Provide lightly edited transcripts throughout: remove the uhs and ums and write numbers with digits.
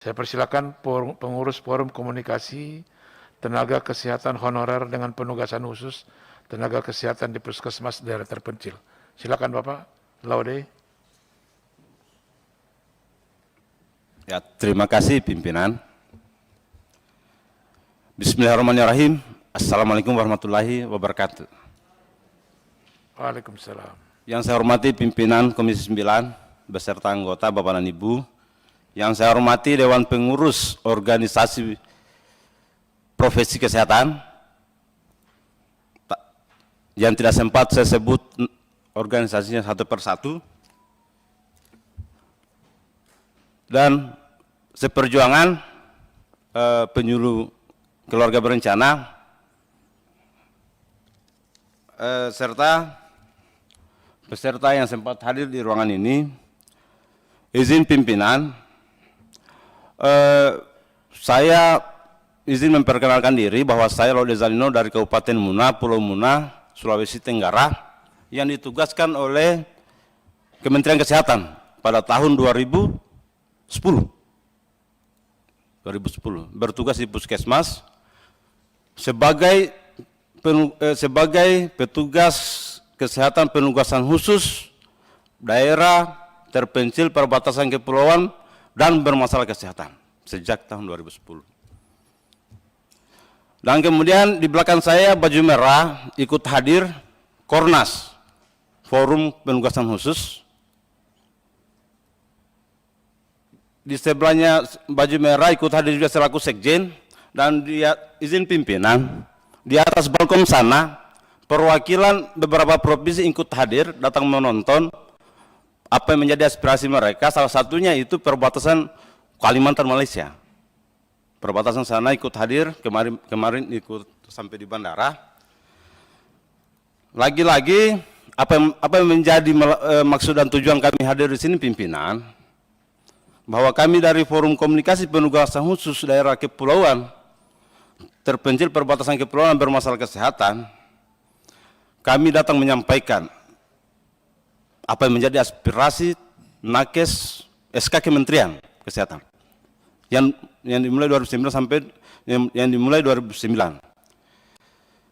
Saya persilakan pengurus Forum Komunikasi Tenaga Kesehatan Honorer dengan Penugasan Khusus Tenaga Kesehatan di Puskesmas Daerah Terpencil. Silakan Bapak Laude. Ya, terima kasih pimpinan. Bismillahirrahmanirrahim. Assalamualaikum warahmatullahi wabarakatuh. Waalaikumsalam. Yang saya hormati pimpinan Komisi 9 beserta anggota Bapak dan Ibu. Yang saya hormati Dewan Pengurus Organisasi Profesi Kesehatan. Yang tidak sempat saya sebut organisasinya satu persatu. Dan seperjuangan penyuluh keluarga berencana serta peserta yang sempat hadir di ruangan ini, izin pimpinan, saya izin memperkenalkan diri bahwa saya Laude Zalino dari Kabupaten Muna, Pulau Muna, Sulawesi Tenggara, yang ditugaskan oleh Kementerian Kesehatan pada tahun 2010, bertugas di Puskesmas sebagai petugas kesehatan penugasan khusus daerah terpencil perbatasan kepulauan dan bermasalah kesehatan sejak tahun 2010. Dan kemudian di belakang saya baju merah ikut hadir Kornas, Forum Penugasan Khusus. Di sebelahnya baju merah ikut hadir juga selaku sekjen, dan dia izin pimpinan di atas balkon sana perwakilan beberapa provinsi ikut hadir datang menonton apa yang menjadi aspirasi mereka. Salah satunya itu perbatasan Kalimantan Malaysia. Perbatasan sana ikut hadir, kemarin ikut sampai di bandara. Lagi-lagi apa yang menjadi maksud dan tujuan kami hadir di sini pimpinan, bahwa kami dari Forum Komunikasi Penugasan Khusus Daerah Kepulauan Terpencil Perbatasan Kepulauan bermasalah kesehatan, kami datang menyampaikan apa yang menjadi aspirasi nakes SK Kementerian Kesehatan yang dimulai 2009 sampai yang dimulai 2009.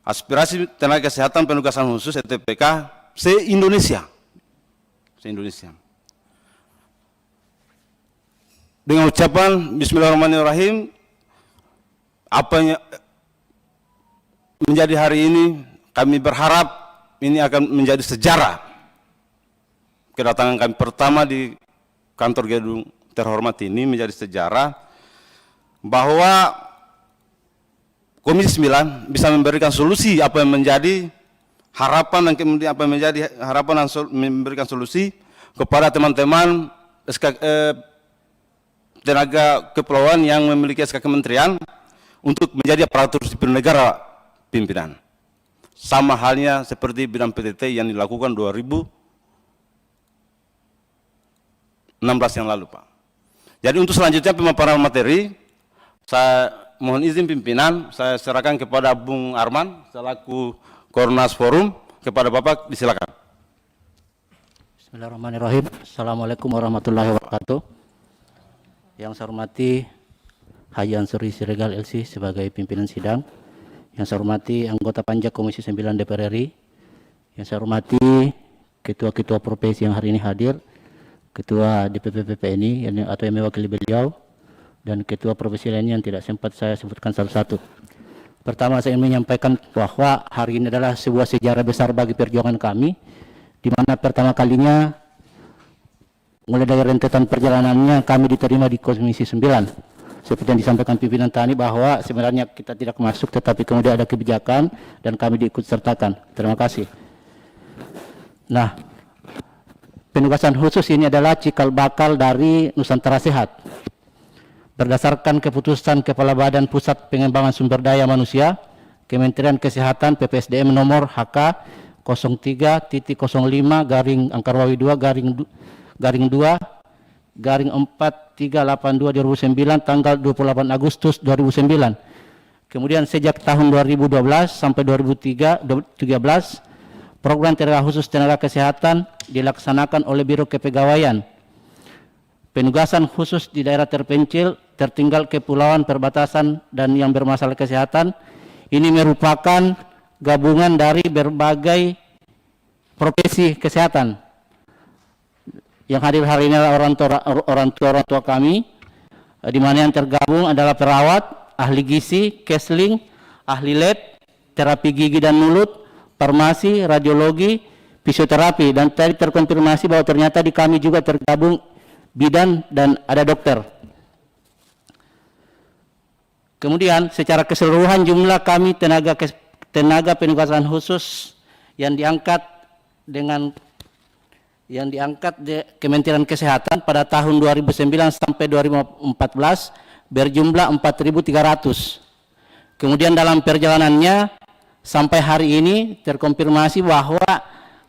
Aspirasi tenaga kesehatan penugasan khusus ETPK se-Indonesia. Dengan ucapan Bismillahirrahmanirrahim, apa yang menjadi hari ini, kami berharap ini akan menjadi sejarah. Kedatangan kami pertama di kantor gedung terhormat ini menjadi sejarah, bahwa Komisi 9 bisa memberikan solusi apa yang menjadi harapan, dan kemudian apa yang menjadi harapan dan memberikan solusi kepada teman-teman tenaga kepulauan yang memiliki SK Kementerian untuk menjadi aparatur sipil negara pimpinan. Sama halnya seperti bidang PTT yang dilakukan 2016 yang lalu, Pak. Jadi untuk selanjutnya pemaparan materi, saya mohon izin pimpinan, saya serahkan kepada Bung Arman selaku Kornas Forum. Kepada Bapak, disilakan. Bismillahirrahmanirrahim. Assalamualaikum warahmatullahi wabarakatuh. Yang saya hormati Haji Ansori Siregar LC sebagai pimpinan sidang. Yang saya hormati anggota Panja Komisi 9 DPR RI. Yang saya hormati ketua-ketua profesi yang hari ini hadir, ketua DPP PPNI atau yang mewakili beliau, dan ketua profesi lainnya yang tidak sempat saya sebutkan satu-satu. Pertama, saya ingin menyampaikan bahwa hari ini adalah sebuah sejarah besar bagi perjuangan kami, di mana pertama kalinya mulai dari rentetan perjalanannya kami diterima di Komisi 9. Seperti yang disampaikan pimpinan tadi, bahwa sebenarnya kita tidak masuk, tetapi kemudian ada kebijakan dan kami diikut sertakan. Terima kasih. Nah, penugasan khusus ini adalah cikal bakal dari Nusantara Sehat. Berdasarkan keputusan Kepala Badan Pusat Pengembangan Sumber Daya Manusia, Kementerian Kesehatan PPSDM nomor HK 03-03-2-4382/4382 tanggal 28 Agustus 2009. Kemudian sejak tahun 2012 sampai 2013, program tenaga khusus tenaga kesehatan dilaksanakan oleh Biro Kepegawaian penugasan khusus di daerah terpencil, tertinggal, kepulauan, perbatasan, dan yang bermasalah kesehatan. Ini merupakan gabungan dari berbagai profesi kesehatan. Yang hadir hari ini adalah orang tua kami, di mana yang tergabung adalah perawat, ahli gizi, counseling, ahli lab, terapi gigi dan mulut, farmasi, radiologi, fisioterapi, dan tadi terkonfirmasi bahwa ternyata di kami juga tergabung bidan dan ada dokter. Kemudian secara keseluruhan jumlah kami tenaga penugasan khusus yang diangkat di Kementerian Kesehatan pada tahun 2009 sampai 2014 berjumlah 4.300. Kemudian dalam perjalanannya sampai hari ini terkonfirmasi bahwa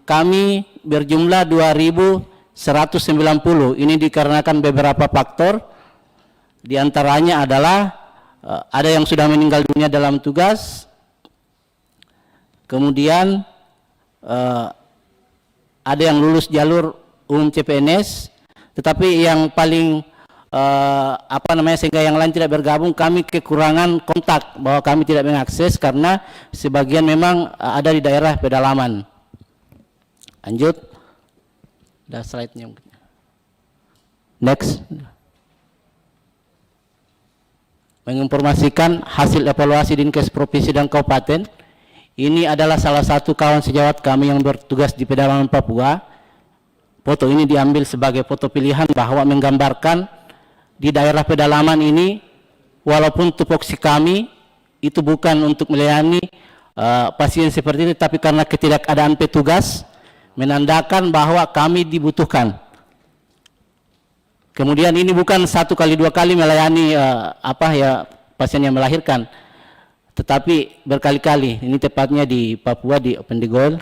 kami berjumlah 2.190. Ini dikarenakan beberapa faktor. Di antaranya adalah ada yang sudah meninggal dunia dalam tugas. Kemudian ada yang lulus jalur umum CPNS, tetapi yang paling sehingga yang lain tidak bergabung, kami kekurangan kontak bahwa kami tidak mengakses karena sebagian memang ada di daerah pedalaman. Lanjut, ada slide-nya. Next. Menginformasikan hasil evaluasi Dinkes Provinsi dan Kabupaten. Ini adalah salah satu kawan sejawat kami yang bertugas di pedalaman Papua. Foto ini diambil sebagai foto pilihan bahwa menggambarkan di daerah pedalaman ini, walaupun tupoksi kami itu bukan untuk melayani pasien seperti ini, tapi karena ketidakadaan petugas, menandakan bahwa kami dibutuhkan. Kemudian ini bukan 1 kali 2 kali melayani pasien yang melahirkan, tetapi berkali-kali. Ini tepatnya di Papua, di Opendigol,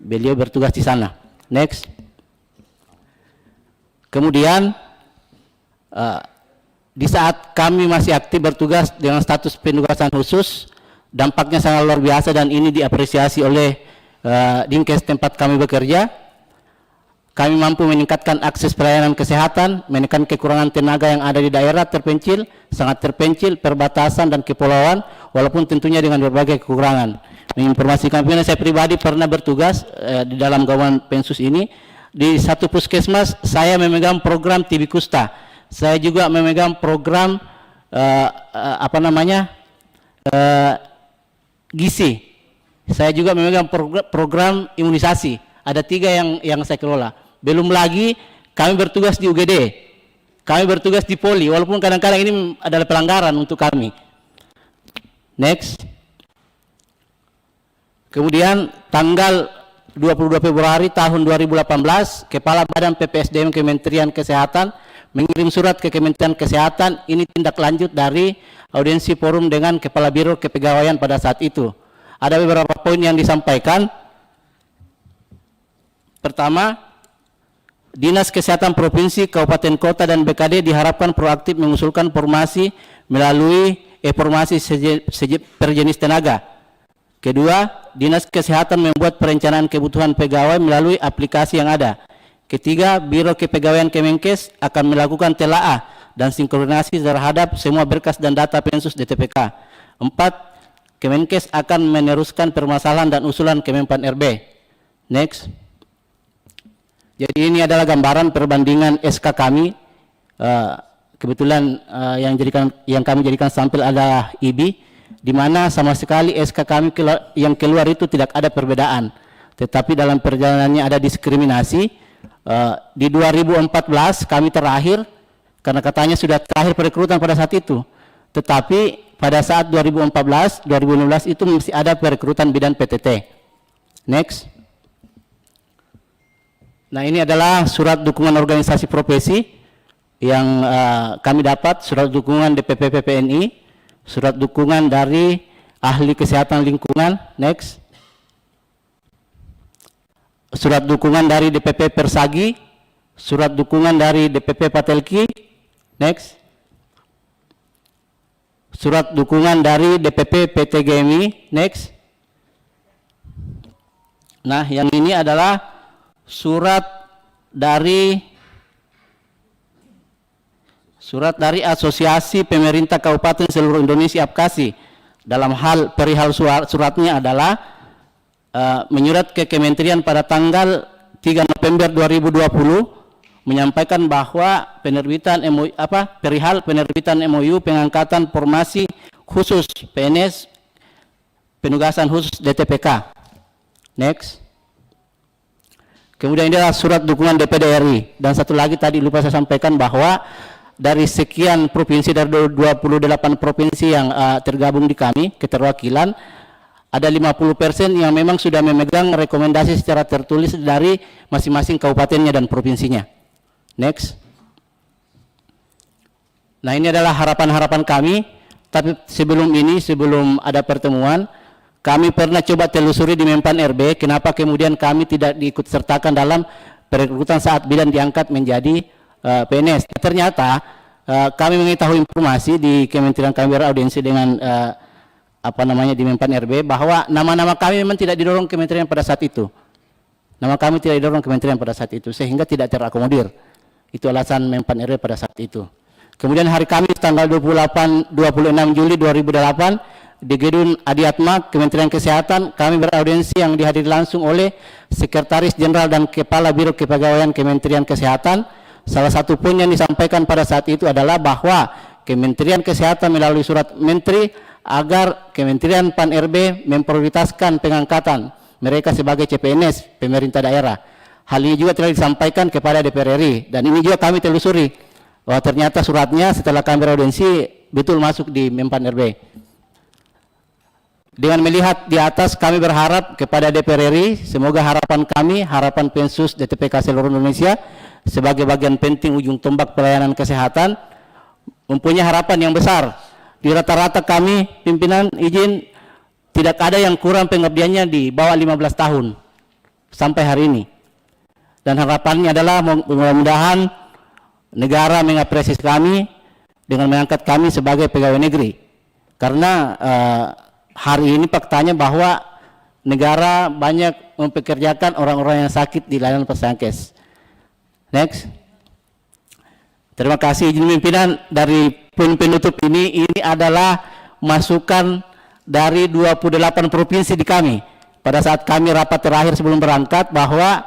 beliau bertugas di sana. Next. Kemudian di saat kami masih aktif bertugas dengan status penugasan khusus, dampaknya sangat luar biasa dan ini diapresiasi oleh Dinkes tempat kami bekerja. Kami mampu meningkatkan akses pelayanan kesehatan, menekan kekurangan tenaga yang ada di daerah terpencil, sangat terpencil, perbatasan dan kepulauan, walaupun tentunya dengan berbagai kekurangan. Menginformasikan saya pribadi pernah bertugas di dalam gabungan Pensus ini. Di satu puskesmas saya memegang program TB Kusta. Saya juga memegang program gizi. Saya juga memegang program imunisasi. Ada 3 yang saya kelola. Belum lagi kami bertugas di UGD, kami bertugas di Poli, walaupun kadang-kadang ini adalah pelanggaran untuk kami. Next. Kemudian tanggal 22 Februari tahun 2018, Kepala Badan PPSDM Kementerian Kesehatan mengirim surat ke Kementerian Kesehatan. Ini tindak lanjut dari audiensi forum dengan Kepala Biro Kepegawaian pada saat itu. Ada beberapa poin yang disampaikan. Pertama, Dinas Kesehatan Provinsi, Kabupaten Kota, dan BKD diharapkan proaktif mengusulkan formasi melalui formasi per jenis tenaga. Kedua, Dinas Kesehatan membuat perencanaan kebutuhan pegawai melalui aplikasi yang ada. Ketiga, Biro Kepegawaian Kemenkes akan melakukan telaah dan sinkronisasi terhadap semua berkas dan data Pensus DTPK. 4, Kemenkes akan meneruskan permasalahan dan usulan Kemenpan RB. Next. Jadi ini adalah gambaran perbandingan SK kami. Kebetulan yang kami jadikan sampel adalah IBI, di mana sama sekali SK kami yang keluar itu tidak ada perbedaan. Tetapi dalam perjalanannya ada diskriminasi. Di 2014 kami terakhir, karena katanya sudah terakhir perekrutan pada saat itu. Tetapi pada saat 2014, 2016 itu masih ada perekrutan bidan PTT. Next. Nah, ini adalah surat dukungan organisasi profesi yang kami dapat, surat dukungan DPP PPNI, surat dukungan dari ahli kesehatan lingkungan. Next. Surat dukungan dari DPP Persagi, surat dukungan dari DPP Patelki. Next. Surat dukungan dari DPP PT GMI. Next. Nah, yang ini adalah surat dari Surat dari Asosiasi Pemerintah Kabupaten seluruh Indonesia APKASI dalam hal perihal suratnya adalah menyurat ke Kementerian pada tanggal 3 November 2020 menyampaikan bahwa penerbitan perihal penerbitan MOU pengangkatan formasi khusus PNS penugasan khusus DTPK. Next. Kemudian ini adalah surat dukungan DPD RI, dan satu lagi tadi lupa saya sampaikan bahwa dari sekian provinsi, dari 28 provinsi yang tergabung di kami keterwakilan, ada 50% yang memang sudah memegang rekomendasi secara tertulis dari masing-masing kabupatennya dan provinsinya. Next. Nah, ini adalah harapan-harapan kami, tapi sebelum ini, sebelum ada pertemuan, kami pernah coba telusuri di Menpan RB, kenapa kemudian kami tidak diikut sertakan dalam perekrutan saat bidan diangkat menjadi PNS. Ternyata kami mengetahui informasi di Kementerian kami beraudiensi dengan di Menpan RB bahwa nama-nama kami memang tidak didorong kementerian pada saat itu. Nama kami tidak didorong kementerian pada saat itu, sehingga tidak terakomodir. Itu alasan Menpan RB pada saat itu. Kemudian hari Kamis tanggal 26 Juli 2008 di Gedung Adiatma Kementerian Kesehatan kami beraudiensi yang dihadiri langsung oleh Sekretaris Jenderal dan Kepala Biro Kepegawaian Kementerian Kesehatan. Salah satu poin yang disampaikan pada saat itu adalah bahwa Kementerian Kesehatan melalui surat Menteri agar Kementerian Pan RB memprioritaskan pengangkatan mereka sebagai CPNS pemerintah daerah. Hal ini juga telah disampaikan kepada DPR RI, dan ini juga kami telusuri bahwa ternyata suratnya setelah kami beraudiensi betul masuk di Menpan RB. Dengan melihat di atas, kami berharap kepada DPR RI, semoga harapan kami, harapan Pensus DTPK seluruh Indonesia sebagai bagian penting ujung tombak pelayanan kesehatan, mempunyai harapan yang besar. Di rata-rata kami, pimpinan izin, tidak ada yang kurang pengabdiannya di bawah 15 tahun sampai hari ini. Dan harapannya adalah mudah-mudahan negara mengapresiasi kami dengan mengangkat kami sebagai pegawai negeri. Karena hari ini faktanya bahwa negara banyak mempekerjakan orang-orang yang sakit di layanan Puskesmas. Next. Terima kasih izin pimpinan. Dari penutup ini adalah masukan dari 28 provinsi di kami. Pada saat kami rapat terakhir sebelum berangkat, bahwa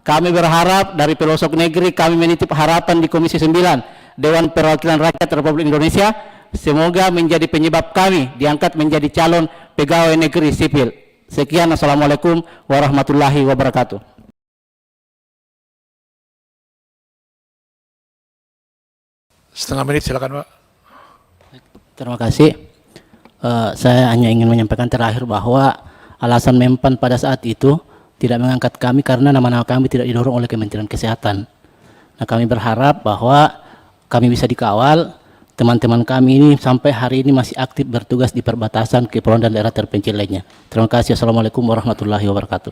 kami berharap dari pelosok negeri kami menitip harapan di Komisi 9 Dewan Perwakilan Rakyat Republik Indonesia, semoga menjadi penyebab kami diangkat menjadi calon pegawai negeri sipil. Sekian, assalamualaikum warahmatullahi wabarakatuh. Setengah menit, silakan Pak. Terima kasih. Saya hanya ingin menyampaikan terakhir bahwa alasan Menpan pada saat itu tidak mengangkat kami karena nama-nama kami tidak didorong oleh Kementerian Kesehatan. Nah, kami berharap bahwa kami bisa dikawal. Teman-teman kami ini sampai hari ini masih aktif bertugas di perbatasan kepulauan dan daerah terpencil lainnya. Terima kasih. Assalamualaikum warahmatullahi wabarakatuh.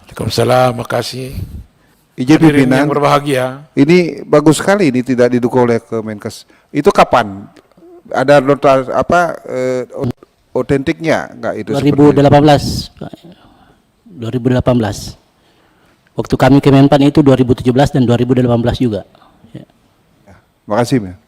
Waalaikumsalam, makasih. Izin Hadirin pimpinan, yang berbahagia. ini bagus sekali ini tidak didukung oleh Kemenkes. Itu kapan? Ada nota otentiknya enggak itu? 2018. 2018. Waktu kami ke Menpan itu 2017 dan 2018 juga. Makasih, Mas.